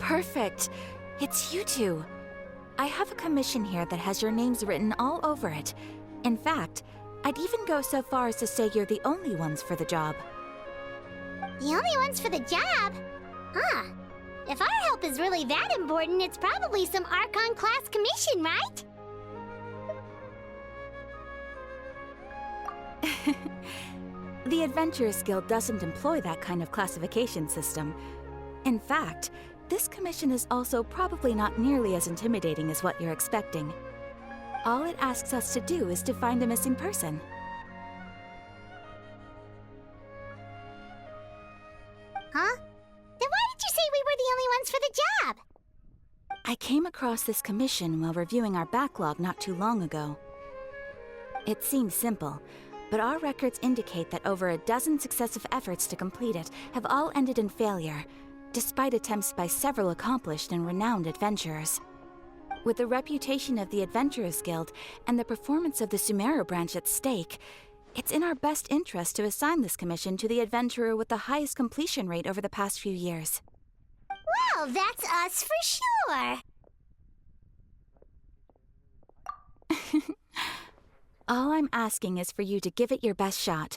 Perfect. It's you two. I have a commission here that has your names written all over it. In fact, I'd even go so far as to say you're the only ones for the job. The only ones for the job? Huh. If our help is really that important, it's probably some Archon class commission, right? The Adventurers Guild doesn't employ that kind of classification system. In fact, this commission is also probably not nearly as intimidating as what you're expecting. All it asks us to do is to find a missing person. Huh? Then why did you say we were the only ones for the job? I came across this commission while reviewing our backlog not too long ago. It seems simple, but our records indicate that over a dozen successive efforts to complete it have all ended in failure, despite attempts by several accomplished and renowned adventurers. With the reputation of the Adventurers Guild and the performance of the Sumeru branch at stake, it's in our best interest to assign this commission to the adventurer with the highest completion rate over the past few years. Well, that's us for sure. All I'm asking is for you to give it your best shot.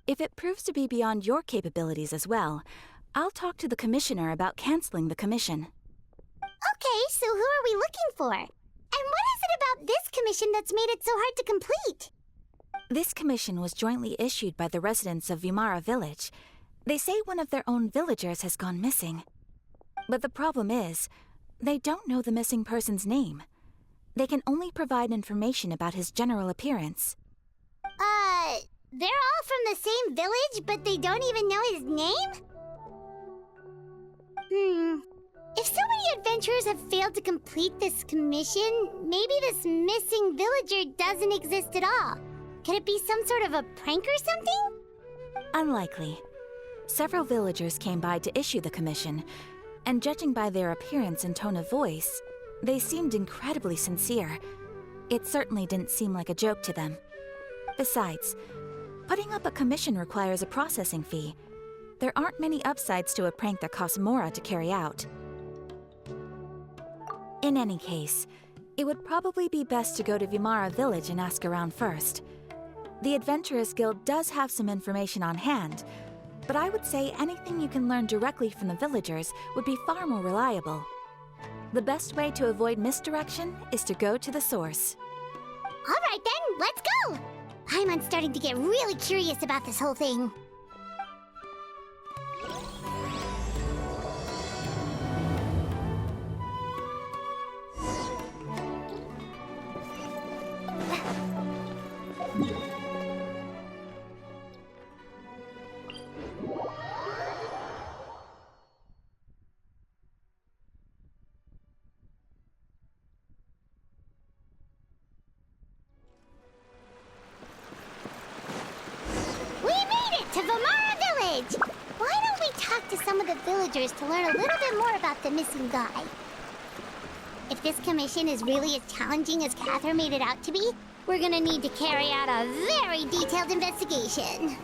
If it proves to be beyond your capabilities as well, I'll talk to the commissioner about canceling the commission. Okay, so who are we looking for? And what is it about this commission that's made it so hard to complete? This commission was jointly issued by the residents of Vimara Village. They say one of their own villagers has gone missing. But the problem is, they don't know the missing person's name. They can only provide information about his general appearance. They're all from the same village, but they don't even know his name? If so many adventurers have failed to complete this commission, maybe this missing villager doesn't exist at all. Could it be some sort of a prank or something? Unlikely. Several villagers came by to issue the commission, and judging by their appearance and tone of voice, they seemed incredibly sincere. It certainly didn't seem like a joke to them. Besides, putting up a commission requires a processing fee. There aren't many upsides to a prank that costs Mora to carry out. In any case, it would probably be best to go to Vimara Village and ask around first. The Adventurers Guild does have some information on hand, but I would say anything you can learn directly from the villagers would be far more reliable. The best way to avoid misdirection is to go to the source. All right then, let's go! I'm starting to get really curious about this whole thing. To Vimara Village! Why don't we talk to some of the villagers to learn a little bit more about the missing guy? If this commission is really as challenging as Catherine made it out to be, we're gonna need to carry out a very detailed investigation.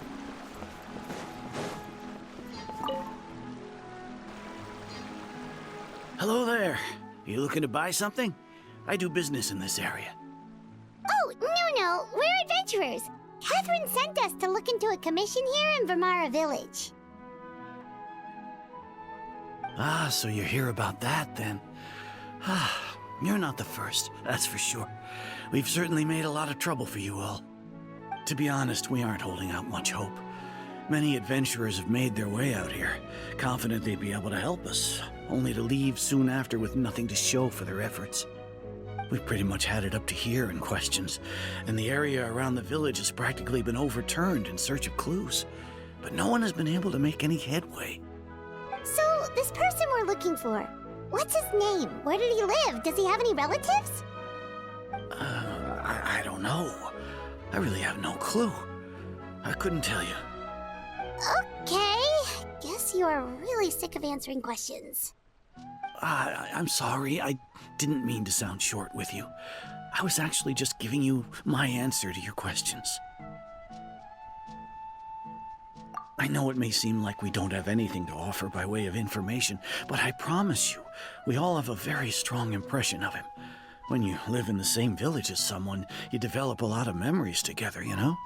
Hello there. You looking to buy something? I do business in this area. Oh, no, we're adventurers. Catherine sent us to look into a commission here in Vimara Village. Ah, so you're here about that, then. Ah, you're not the first, that's for sure. We've certainly made a lot of trouble for you all. To be honest, we aren't holding out much hope. Many adventurers have made their way out here, confident they'd be able to help us, only to leave soon after with nothing to show for their efforts. We've pretty much had it up to here in questions, and the area around the village has practically been overturned in search of clues. But no one has been able to make any headway. So, this person we're looking for, what's his name? Where did he live? Does he have any relatives? I don't know. I really have no clue. I couldn't tell you. Okay, guess you are really sick of answering questions. I'm sorry, I didn't mean to sound short with you. I was actually just giving you my answer to your questions. I know it may seem like we don't have anything to offer by way of information, but I promise you, we all have a very strong impression of him. When you live in the same village as someone, you develop a lot of memories together, you know?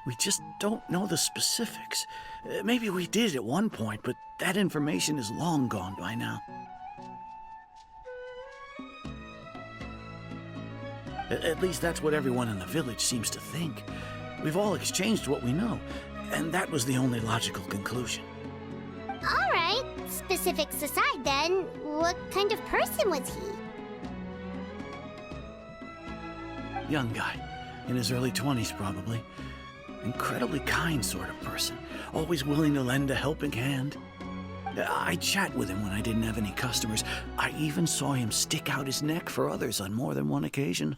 We just don't know the specifics. Maybe we did at one point, but that information is long gone by now. At least that's what everyone in the village seems to think. We've all exchanged what we know, and that was the only logical conclusion. All right, specifics aside then, what kind of person was he? Young guy, in his early 20s probably. Incredibly kind sort of person, always willing to lend a helping hand. I'd chat with him when I didn't have any customers. I even saw him stick out his neck for others on more than one occasion.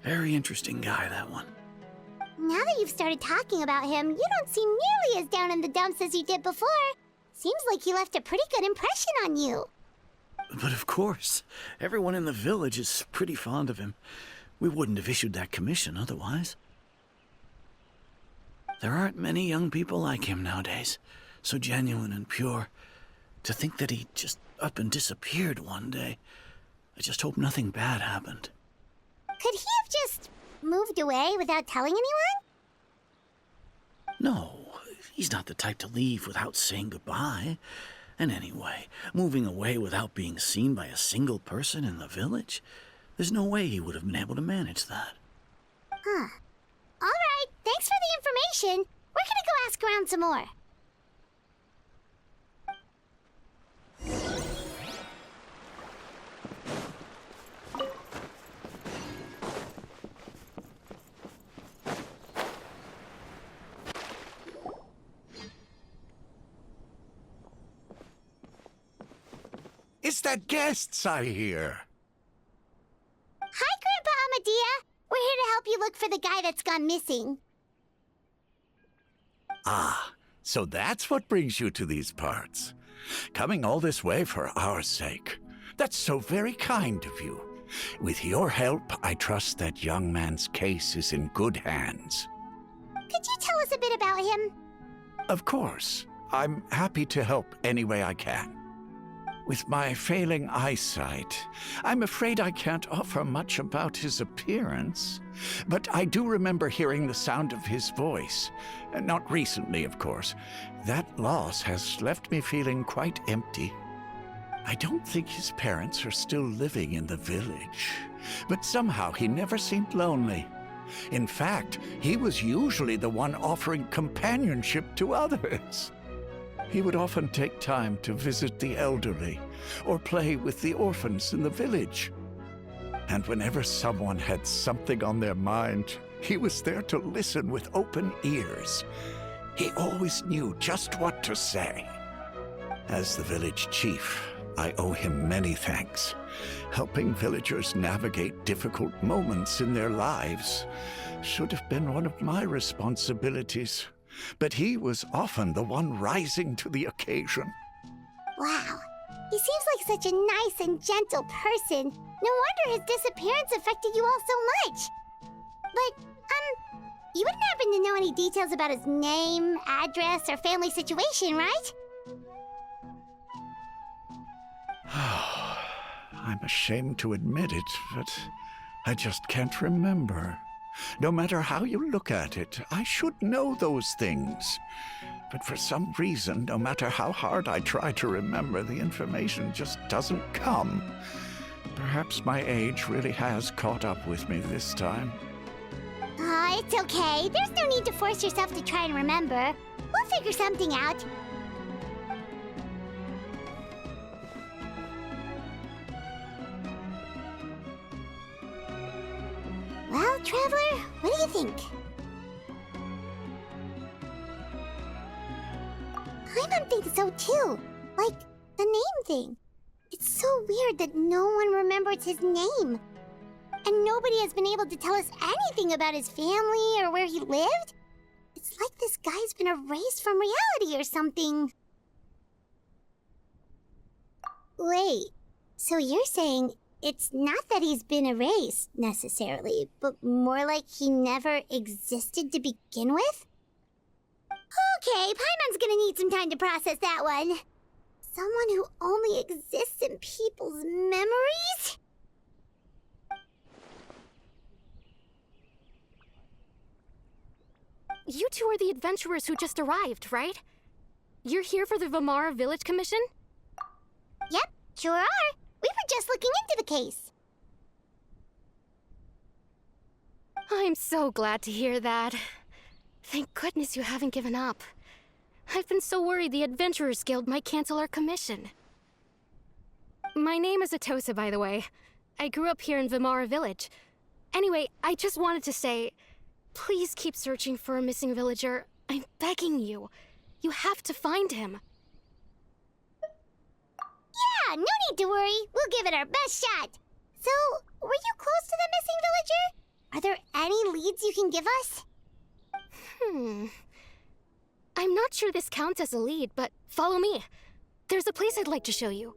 Very interesting guy, that one. Now that you've started talking about him, you don't seem nearly as down in the dumps as you did before. Seems like he left a pretty good impression on you. But of course, everyone in the village is pretty fond of him. We wouldn't have issued that commission otherwise. There aren't many young people like him nowadays, so genuine and pure. To think that he just up and disappeared one day. I just hope nothing bad happened. Could he have just moved away without telling anyone? No, he's not the type to leave without saying goodbye. And anyway, moving away without being seen by a single person in the village? There's no way he would have been able to manage that. Huh. All right, thanks for the information. We're gonna go ask around some more. It's the guests I hear. Hi, Grandpa Amadea. We're here to help you look for the guy that's gone missing. Ah, so that's what brings you to these parts. Coming all this way for our sake. That's so very kind of you. With your help, I trust that young man's case is in good hands. Could you tell us a bit about him? Of course. I'm happy to help any way I can. With my failing eyesight, I'm afraid I can't offer much about his appearance. But I do remember hearing the sound of his voice. Not recently, of course. That loss has left me feeling quite empty. I don't think his parents are still living in the village. But somehow he never seemed lonely. In fact, he was usually the one offering companionship to others. He would often take time to visit the elderly or play with the orphans in the village. And whenever someone had something on their mind, he was there to listen with open ears. He always knew just what to say. As the village chief, I owe him many thanks. Helping villagers navigate difficult moments in their lives should have been one of my responsibilities. But he was often the one rising to the occasion. Wow. He seems like such a nice and gentle person. No wonder his disappearance affected you all so much. But, you wouldn't happen to know any details about his name, address, or family situation, right? I'm ashamed to admit it, but I just can't remember. No matter how you look at it, I should know those things. But for some reason, no matter how hard I try to remember, the information just doesn't come. Perhaps my age really has caught up with me this time. It's okay. There's no need to force yourself to try and remember. We'll figure something out. Well, Traveler, what do you think? I don't think so, too. Like, the name thing. It's so weird that no one remembers his name. And nobody has been able to tell us anything about his family or where he lived. It's like this guy's been erased from reality or something. Wait, so you're saying it's not that he's been erased, necessarily, but more like he never existed to begin with? Okay, Paimon's gonna need some time to process that one. Someone who only exists in people's memories? You two are the adventurers who just arrived, right? You're here for the Vamara Village Commission? Yep, sure are. We were just looking into the case. I'm so glad to hear that. Thank goodness you haven't given up. I've been so worried the Adventurers Guild might cancel our commission. My name is Atosa, by the way. I grew up here in Vamara Village. Anyway, I just wanted to say, please keep searching for a missing villager. I'm begging you. You have to find him. Yeah, no need to worry. We'll give it our best shot. So, were you close to the missing villager? Are there any leads you can give us? I'm not sure this counts as a lead, but follow me. There's a place I'd like to show you.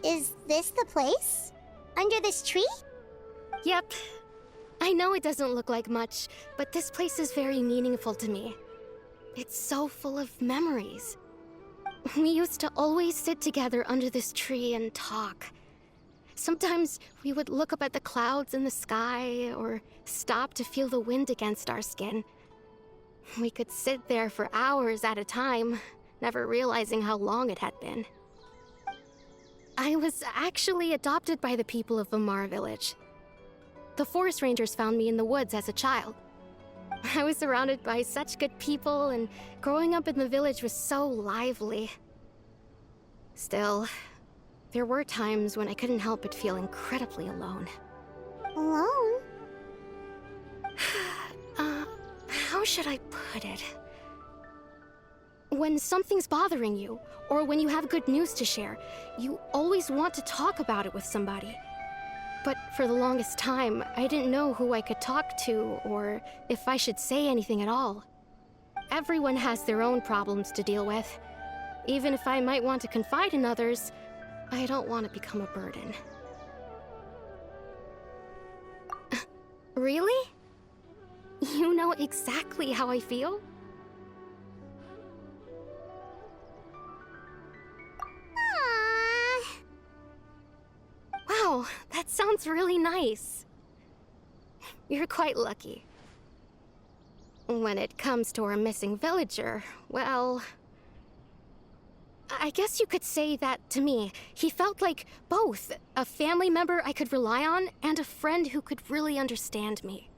Is this the place? Under this tree? Yep. I know it doesn't look like much, but this place is very meaningful to me. It's so full of memories. We used to always sit together under this tree and talk. Sometimes we would look up at the clouds in the sky, or stop to feel the wind against our skin. We could sit there for hours at a time, never realizing how long it had been. I was actually adopted by the people of Vamara Village. The forest rangers found me in the woods as a child. I was surrounded by such good people, and growing up in the village was so lively. Still, there were times when I couldn't help but feel incredibly alone. Alone? How should I put it? When something's bothering you, or when you have good news to share, you always want to talk about it with somebody. But for the longest time, I didn't know who I could talk to, or if I should say anything at all. Everyone has their own problems to deal with. Even if I might want to confide in others, I don't want to become a burden. Really? You know exactly how I feel? Aww. Wow, that sounds really nice. You're quite lucky. When it comes to our missing villager, well, I guess you could say that to me. He felt like both a family member I could rely on and a friend who could really understand me.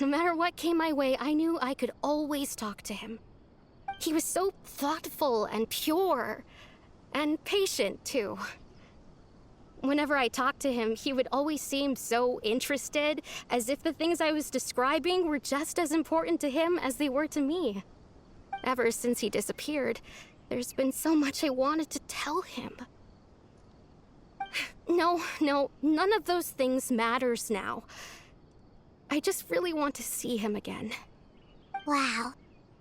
No matter what came my way, I knew I could always talk to him. He was so thoughtful and pure, and patient, too. Whenever I talked to him, he would always seem so interested, as if the things I was describing were just as important to him as they were to me. Ever since he disappeared, there's been so much I wanted to tell him. No, none of those things matters now. I just really want to see him again. Wow,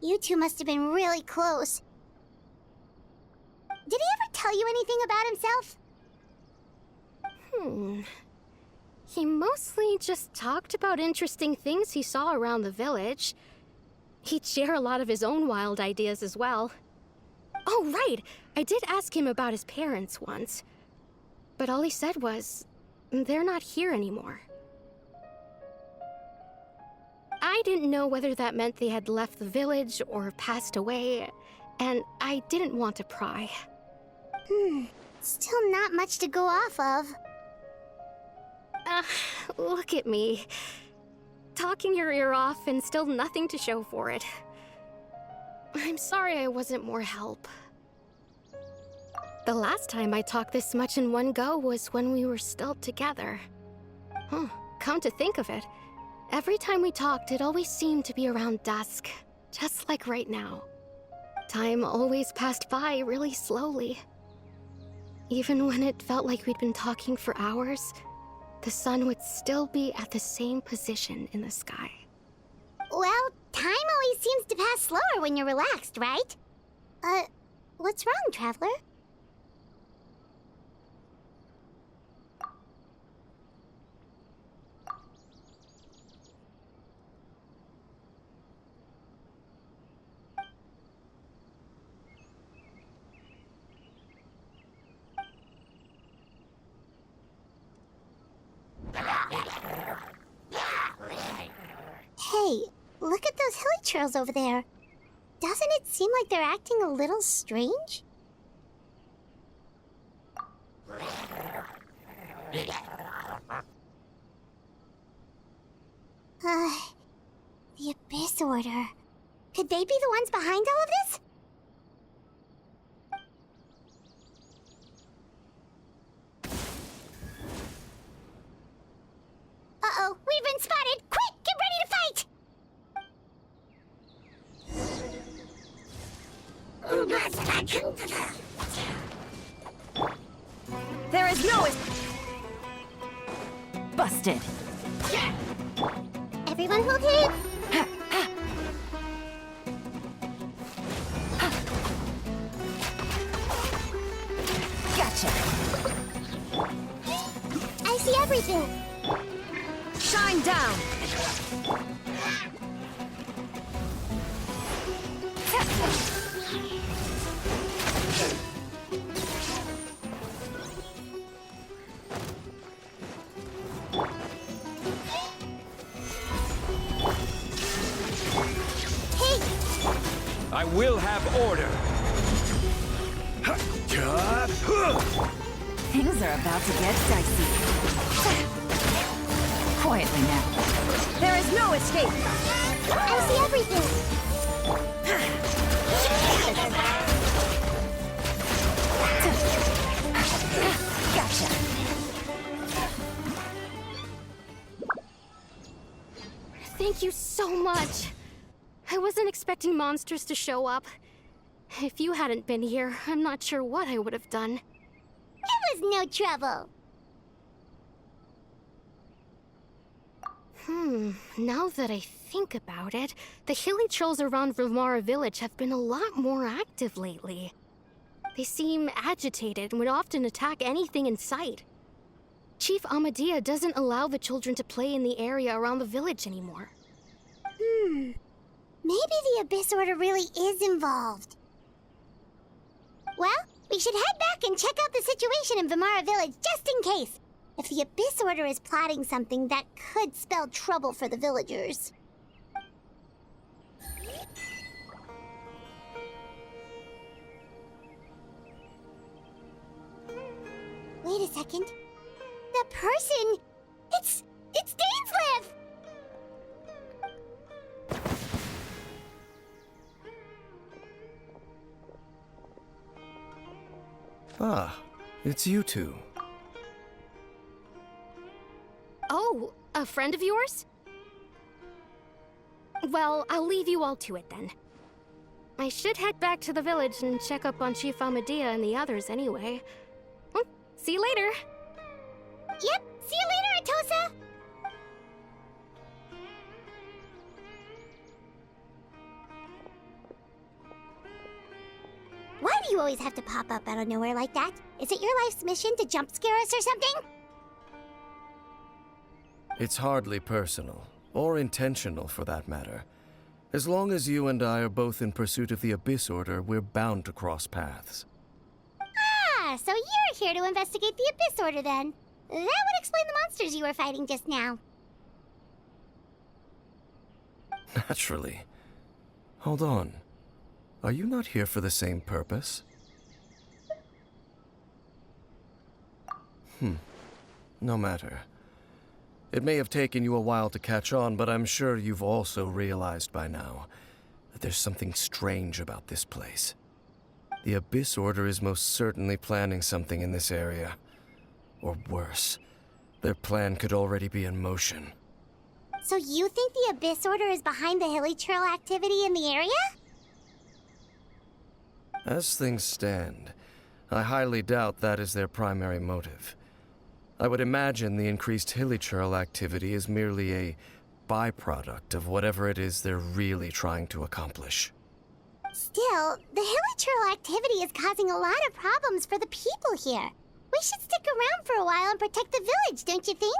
you two must have been really close. Did he ever tell you anything about himself? He mostly just talked about interesting things he saw around the village. He'd share a lot of his own wild ideas as well. Oh, right! I did ask him about his parents once. But all he said was, they're not here anymore. I I didn't know whether that meant they had left the village or passed away, and I didn't want to pry. Still not much to go off of. Look at me. Talking your ear off and still nothing to show for it. I'm sorry I wasn't more help. The last time I talked this much in one go was when we were still together. Come to think of it, every time we talked, it always seemed to be around dusk, just like right now. Time always passed by really slowly. Even when it felt like we'd been talking for hours, the sun would still be at the same position in the sky. Well, time always seems to pass slower when you're relaxed, right? What's wrong, Traveler? Hey, look at those hilly trails over there. Doesn't it seem like they're acting a little strange? The Abyss Order. Could they be the ones behind all of this? Uh-oh, we've been spotted! Quick, get ready to fight! There is no busted. Everyone hold hands. Gotcha. I see everything. Shine down. I will have order. Things are about to get dicey. Quietly now. There is no escape. I see everything. Gotcha. Thank you so much. I wasn't expecting monsters to show up. If you hadn't been here, I'm not sure what I would have done. It was no trouble. Now that I think about it, the hilly trolls around Vimara village have been a lot more active lately. They seem agitated and would often attack anything in sight. Chief Amadea doesn't allow the children to play in the area around the village anymore. Maybe the Abyss Order really is involved. Well, we should head back and check out the situation in Vimara village just in case. If the Abyss Order is plotting something that could spell trouble for the villagers. Wait a second. The person... It's Dainslev! Ah, it's you two. Oh, a friend of yours? Well, I'll leave you all to it then. I should head back to the village and check up on Chief Amadea and the others anyway. See you later. Yep, see you later, Atosa! Why do you always have to pop up out of nowhere like that? Is it your life's mission to jump scare us or something? It's hardly personal, or intentional for that matter. As long as you and I are both in pursuit of the Abyss Order, we're bound to cross paths. Ah, so you're here to investigate the Abyss Order then. That would explain the monsters you were fighting just now. Naturally. Hold on. Are you not here for the same purpose? No matter. It may have taken you a while to catch on, but I'm sure you've also realized by now that there's something strange about this place. The Abyss Order is most certainly planning something in this area. Or worse, their plan could already be in motion. So you think the Abyss Order is behind the hilly trail activity in the area? As things stand, I highly doubt that is their primary motive. I would imagine the increased hilichurl activity is merely a byproduct of whatever it is they're really trying to accomplish. Still, the hilichurl activity is causing a lot of problems for the people here. We should stick around for a while and protect the village, don't you think?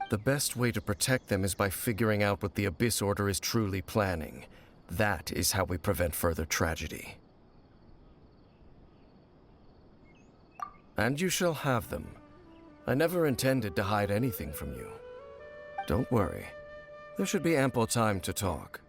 The best way to protect them is by figuring out what the Abyss Order is truly planning. That is how we prevent further tragedy. And you shall have them. I never intended to hide anything from you. Don't worry. There should be ample time to talk.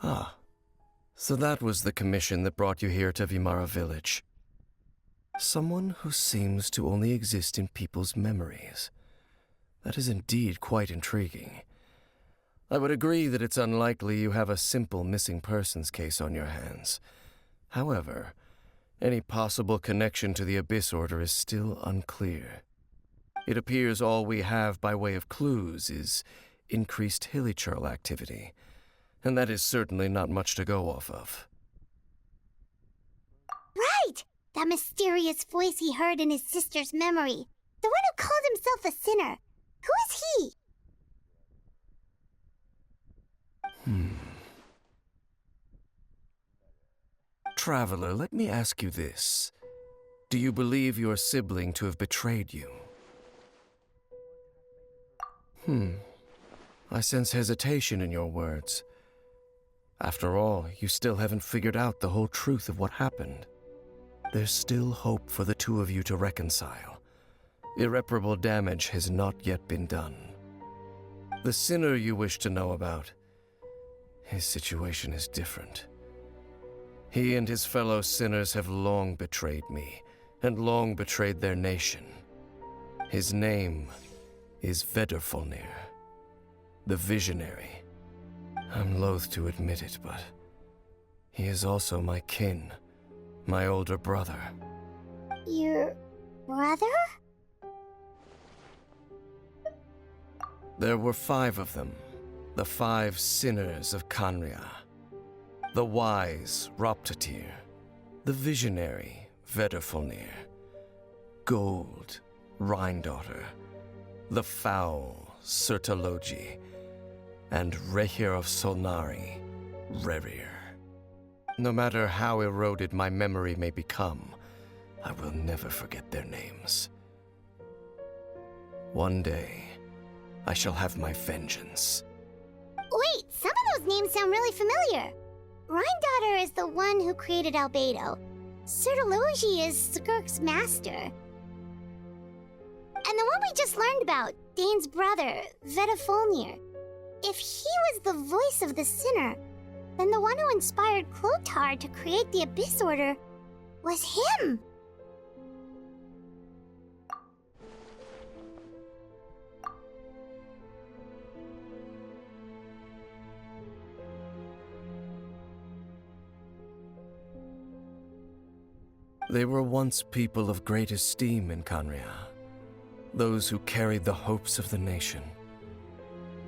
Ah. So that was the commission that brought you here to Vimara Village. Someone who seems to only exist in people's memories. That is indeed quite intriguing. I would agree that it's unlikely you have a simple missing persons case on your hands. However, any possible connection to the Abyss Order is still unclear. It appears all we have by way of clues is increased hilichurl activity, and that is certainly not much to go off of. Right! That mysterious voice he heard in his sister's memory. The one who called himself a sinner. Who is he? Traveler, let me ask you this. Do you believe your sibling to have betrayed you? I sense hesitation in your words. After all, you still haven't figured out the whole truth of what happened. There's still hope for the two of you to reconcile. Irreparable damage has not yet been done. The sinner you wish to know about, his situation is different. He and his fellow sinners have long betrayed me, and long betrayed their nation. His name is Vedrfolnir, the Visionary. I'm loath to admit it, but he is also my kin, my older brother. Your brother? There were 5 of them, the 5 sinners of Kanria. The wise, Roptatir. The visionary, Vedrfolnir. Gold, Rhindaughter. The foul, Sertalogi. And Rehir of Solnari, Rerir. No matter how eroded my memory may become, I will never forget their names. One day, I shall have my vengeance. Wait, some of those names sound really familiar. Rhindaughter is the one who created Albedo. Sertalogi is Skirk's master. And the one we just learned about, Dane's brother, Vedrfolnir. If he was the voice of the sinner, then the one who inspired Clotar to create the Abyss Order was him. They were once people of great esteem in Kanria, those who carried the hopes of the nation.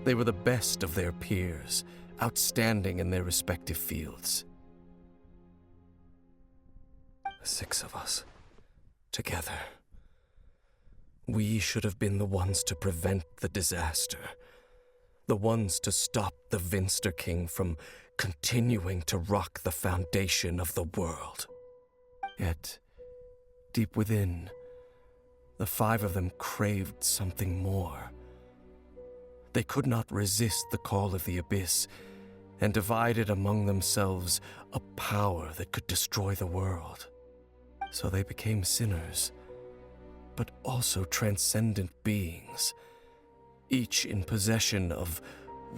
They were the best of their peers, outstanding in their respective fields. 6 of us, together. We should have been the ones to prevent the disaster, the ones to stop the Vinster King from continuing to rock the foundation of the world. Yet, deep within, the 5 of them craved something more. They could not resist the call of the Abyss, and divided among themselves a power that could destroy the world. So they became sinners, but also transcendent beings, each in possession of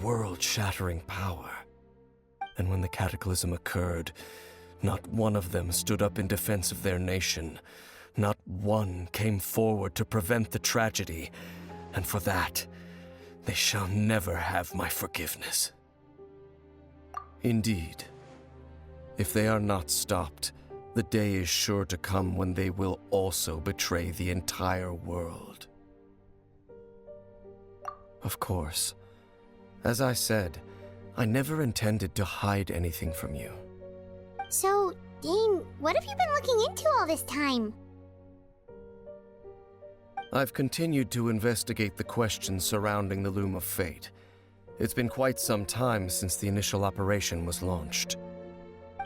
world-shattering power. And when the cataclysm occurred, not one of them stood up in defense of their nation. Not one came forward to prevent the tragedy, and for that, they shall never have my forgiveness. Indeed, if they are not stopped, the day is sure to come when they will also betray the entire world. Of course, as I said, I never intended to hide anything from you. So, Dane, what have you been looking into all this time? I've continued to investigate the questions surrounding the Loom of Fate. It's been quite some time since the initial operation was launched.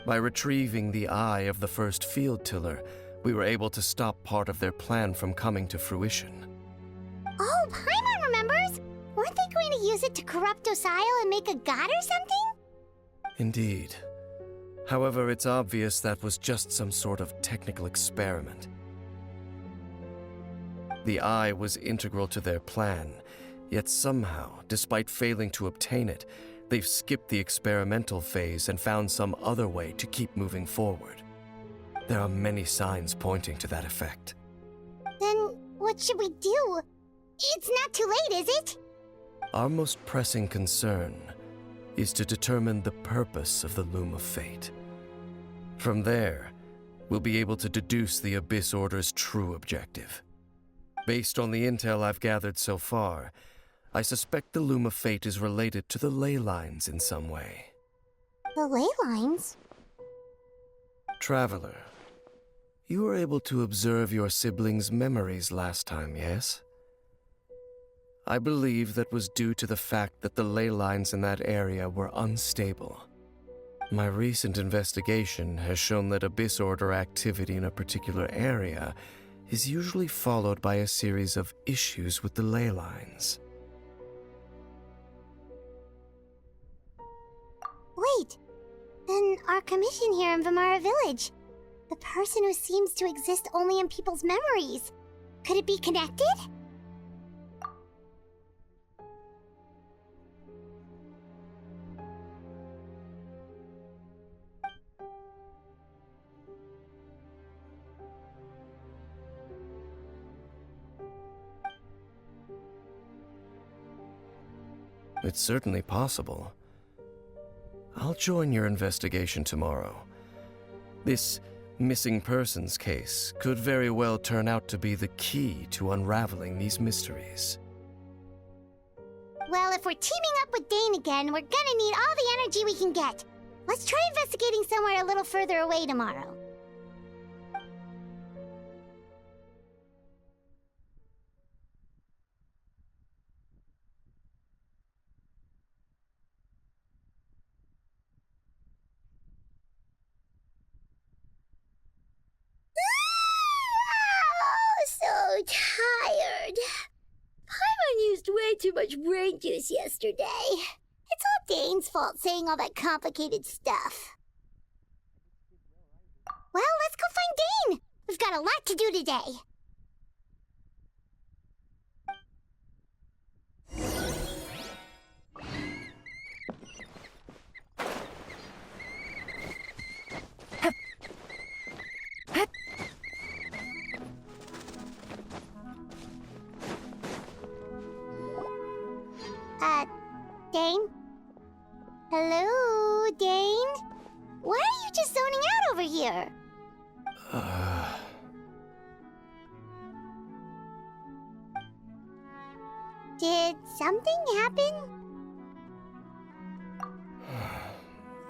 By retrieving the eye of the first field tiller, we were able to stop part of their plan from coming to fruition. Oh, Paimon remembers! Weren't they going to use it to corrupt Osial and make a god or something? Indeed. However, it's obvious that was just some sort of technical experiment. The eye was integral to their plan, yet somehow, despite failing to obtain it, they've skipped the experimental phase and found some other way to keep moving forward. There are many signs pointing to that effect. Then, what should we do? It's not too late, is it? Our most pressing concern is to determine the purpose of the Loom of Fate. From there, we'll be able to deduce the Abyss Order's true objective. Based on the intel I've gathered so far, I suspect the Loom of Fate is related to the ley lines in some way. The ley lines? Traveler, you were able to observe your siblings' memories last time, yes? I believe that was due to the fact that the ley lines in that area were unstable. My recent investigation has shown that Abyss Order activity in a particular area is usually followed by a series of issues with the ley lines. Wait, then our commission here in Vimara Village, the person who seems to exist only in people's memories, could it be connected? It's certainly possible. I'll join your investigation tomorrow. This missing persons case could very well turn out to be the key to unraveling these mysteries. Well, if we're teaming up with Dane again, we're gonna need all the energy we can get. Let's try investigating somewhere a little further away tomorrow. So tired. Paimon used way too much brain juice yesterday. It's all Dane's fault saying all that complicated stuff. Well, let's go find Dane. We've got a lot to do today. Dane? Hello, Dane? Why are you just zoning out over here? Did something happen?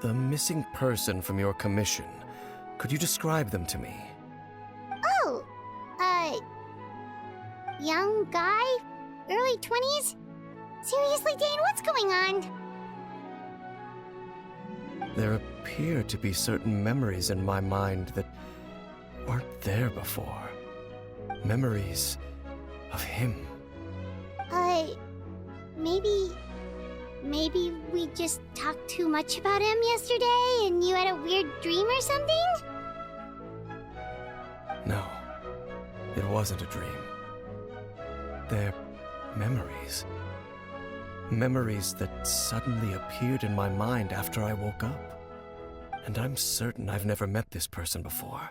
The missing person from your commission. Could you describe them to me? Oh, young guy? Early 20s? Seriously, Dane, what's going on? There appear to be certain memories in my mind that weren't there before. Memories of him. Maybe Maybe we just talked too much about him yesterday and you had a weird dream or something? No, it wasn't a dream. They're memories. Memories that suddenly appeared in my mind after I woke up. And I'm certain I've never met this person before.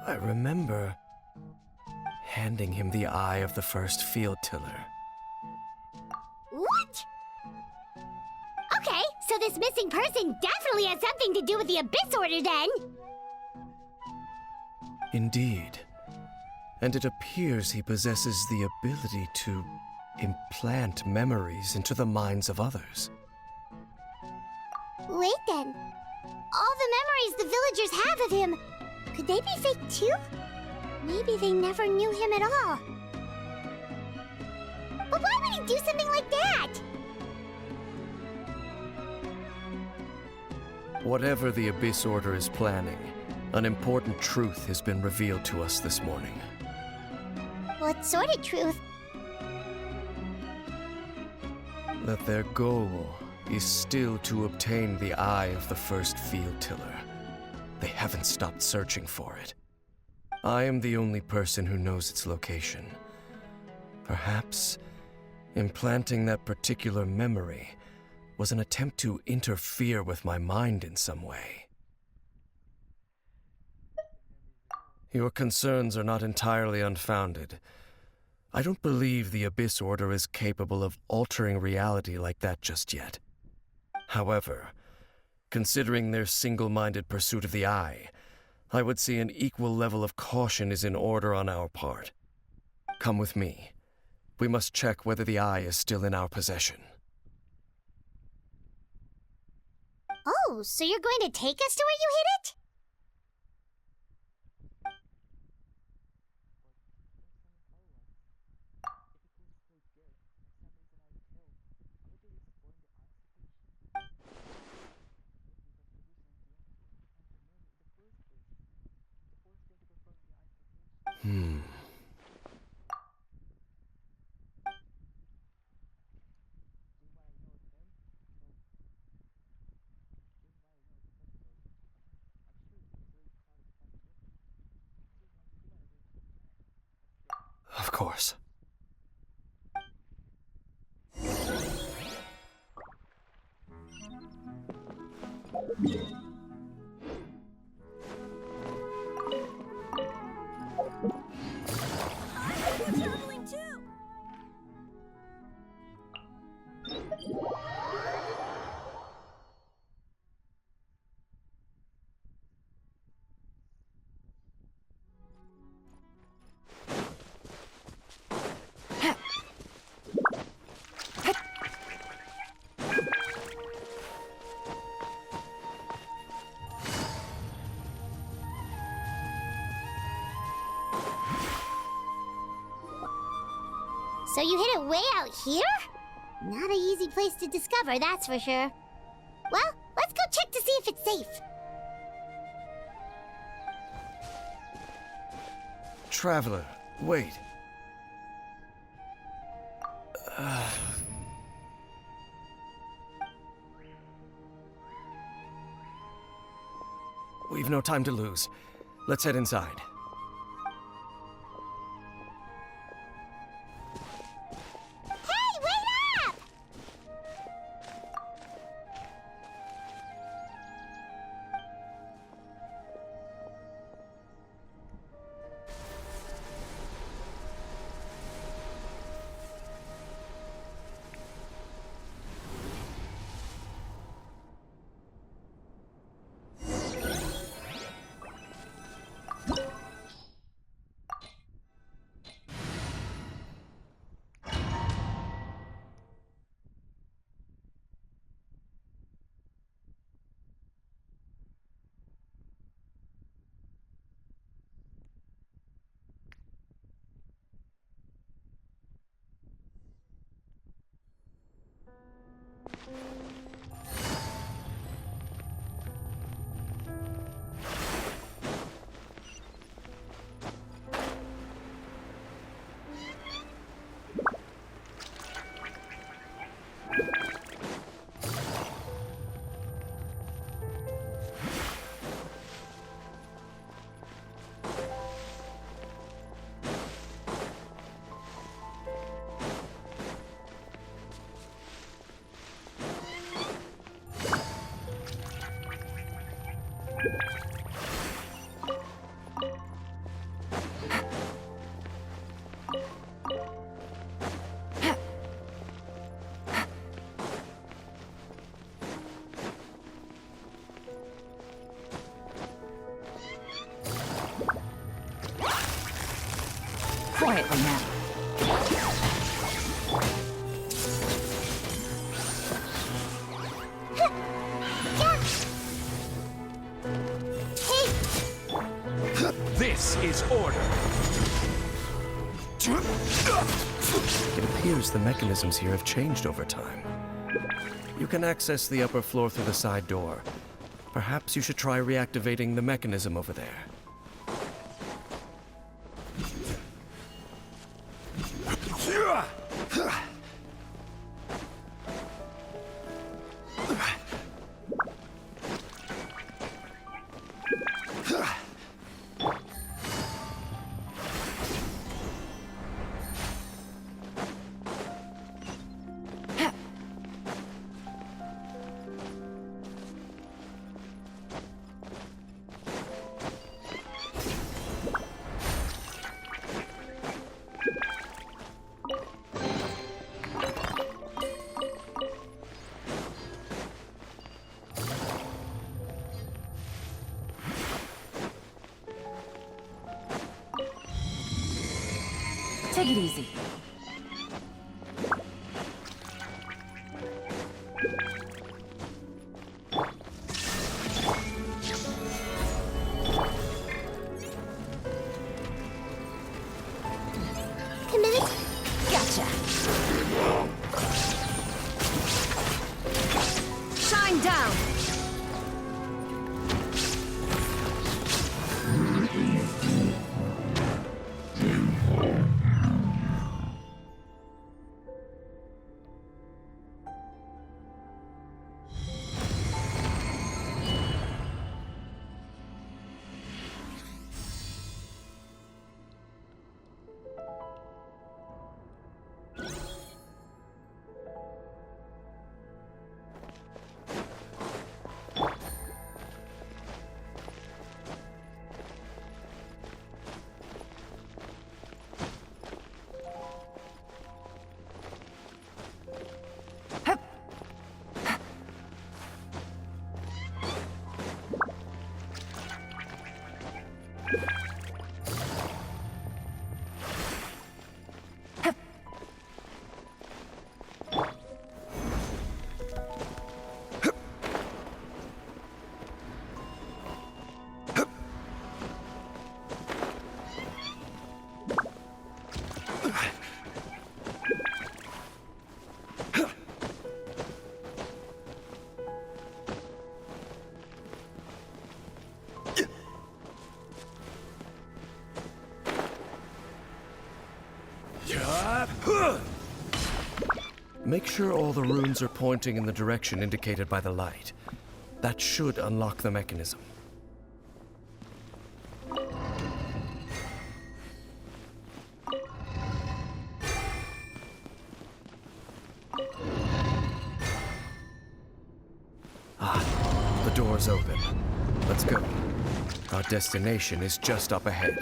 I remember handing him the eye of the first field tiller. What? Okay, so this missing person definitely has something to do with the Abyss Order then! Indeed. And it appears he possesses the ability to implant memories into the minds of others. Wait then. All the memories the villagers have of him, could they be fake too? Maybe they never knew him at all. But why would he do something like that? Whatever the Abyss Order is planning, an important truth has been revealed to us this morning. What sort of truth? That their goal is still to obtain the eye of the first field tiller. They haven't stopped searching for it. I am the only person who knows its location. Perhaps implanting that particular memory was an attempt to interfere with my mind in some way. Your concerns are not entirely unfounded. I don't believe the Abyss Order is capable of altering reality like that just yet. However, considering their single-minded pursuit of the Eye, I would say an equal level of caution is in order on our part. Come with me. We must check whether the Eye is still in our possession. Oh, so you're going to take us to where you hid it? Of course. So you hid it way out here? Not an easy place to discover, that's for sure. Well, let's go check to see if it's safe. Traveler, wait. We've no time to lose. Let's head inside. Hey, wait up! quietly now. This is order. It appears the mechanisms here have changed over time. You can access the upper floor through the side door. Perhaps you should try reactivating the mechanism over there. Take it easy. Committed? Gotcha. Shine down. Make sure all the runes are pointing in the direction indicated by the light. That should unlock the mechanism. Ah, the door's open. Let's go. Our destination is just up ahead.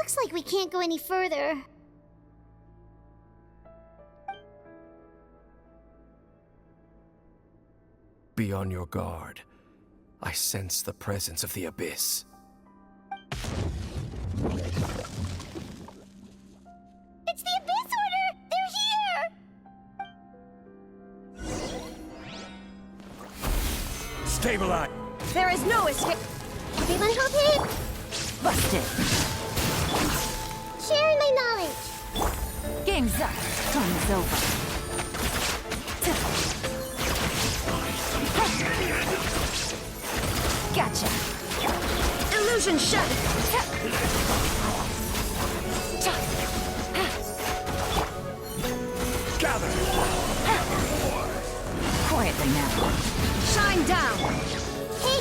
Looks like we can't go any further. Be on your guard. I sense the presence of the Abyss. It's the Abyss Order! They're here! Stabilize! There is no escape. Everyone hold it! Busted. Sharing my knowledge. Game's up. Time is over. Gotcha. Illusion shattered. Gather! Quietly now. Shine down. Hey!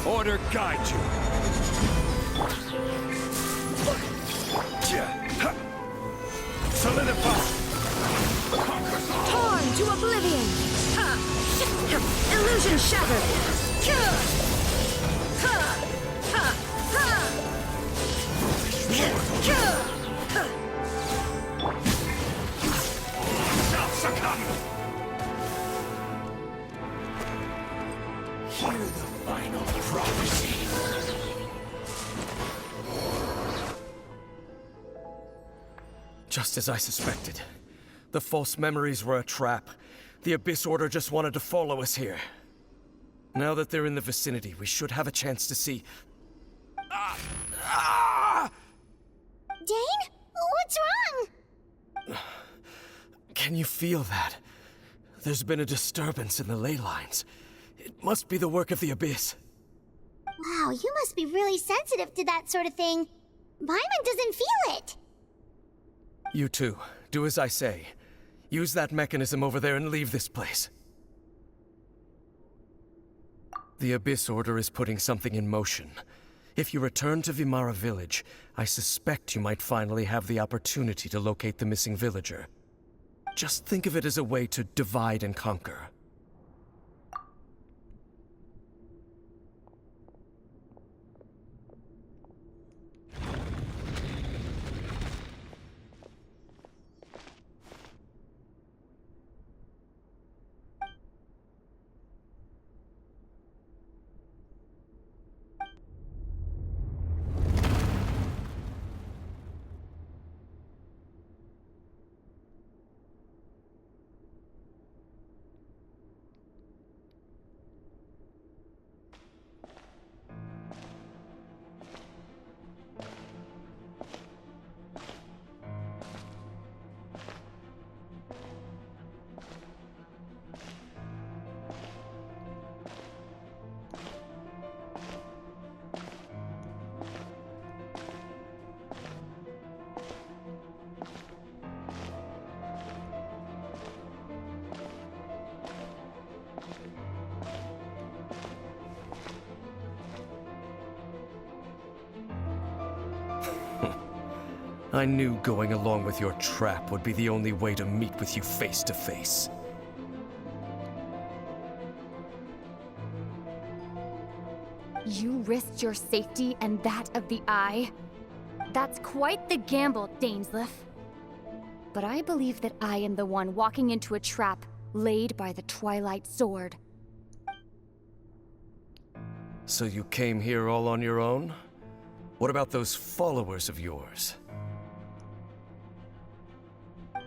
Order guide you! Solidify! Torn to oblivion. Ha. Illusion shattered. Ha. Ha. Ha. Shall succumb! Hear the final prophecy. Just as I suspected. The false memories were a trap. The Abyss Order just wanted to follow us here. Now that they're in the vicinity, we should have a chance to see... Dane? What's wrong? Can you feel that? There's been a disturbance in the ley lines. It must be the work of the Abyss. Wow, you must be really sensitive to that sort of thing. Paimon doesn't feel it. You too. Do as I say. Use that mechanism over there and leave this place. The Abyss Order is putting something in motion. If you return to Vimara Village, I suspect you might finally have the opportunity to locate the missing villager. Just think of it as a way to divide and conquer. I knew going along with your trap would be the only way to meet with you face to face. You risked your safety and that of the Eye? That's quite the gamble, Dainsleif. But I believe that I am the one walking into a trap laid by the Twilight Sword. So you came here all on your own? What about those followers of yours?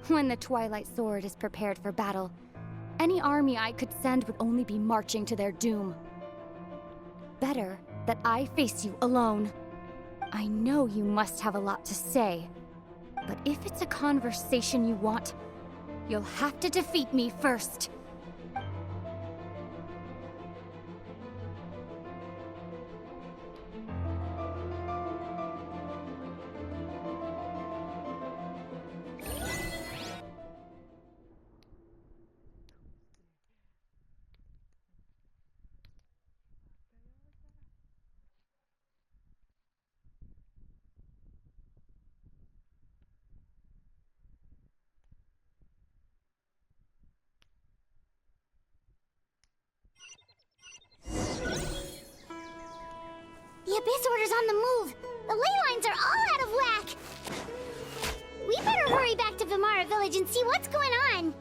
When the Twilight Sword is prepared for battle, any army I could send would only be marching to their doom. Better that I face you alone. I know you must have a lot to say, but if it's a conversation you want, you'll have to defeat me first. headquarters on the move. The ley lines are all out of whack. We better hurry back to Vimara Village and see what's going on.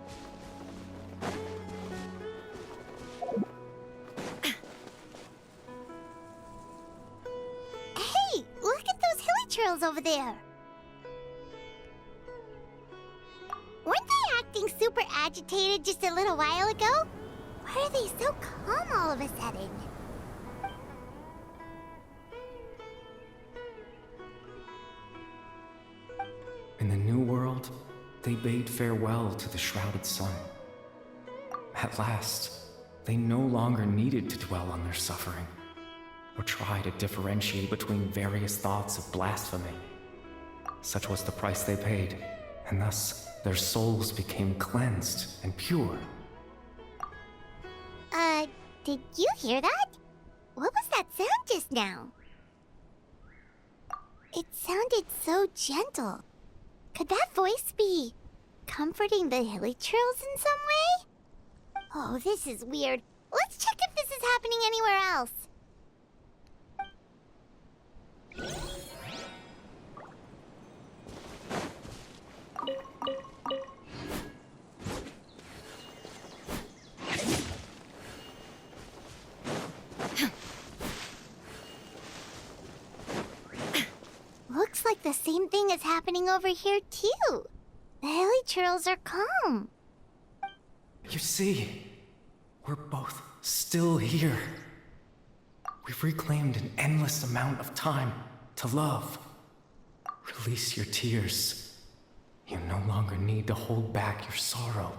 Hey, look at those hilly trails over there. Weren't they acting super agitated just a little while ago? Why are they so calm all of a sudden? In the new world, they bade farewell to the shrouded sun. At last, they no longer needed to dwell on their suffering, or try to differentiate between various thoughts of blasphemy. Such was the price they paid, and thus their souls became cleansed and pure. Did you hear that? What was that sound just now? It sounded so gentle. Could that voice be comforting the hilly trails in some way? Oh, this is weird. Let's check if this is happening anywhere else. Looks like the same thing is happening over here, too. The hilly trails are calm. You see, we're both still here. We've reclaimed an endless amount of time to love. Release your tears. You no longer need to hold back your sorrow.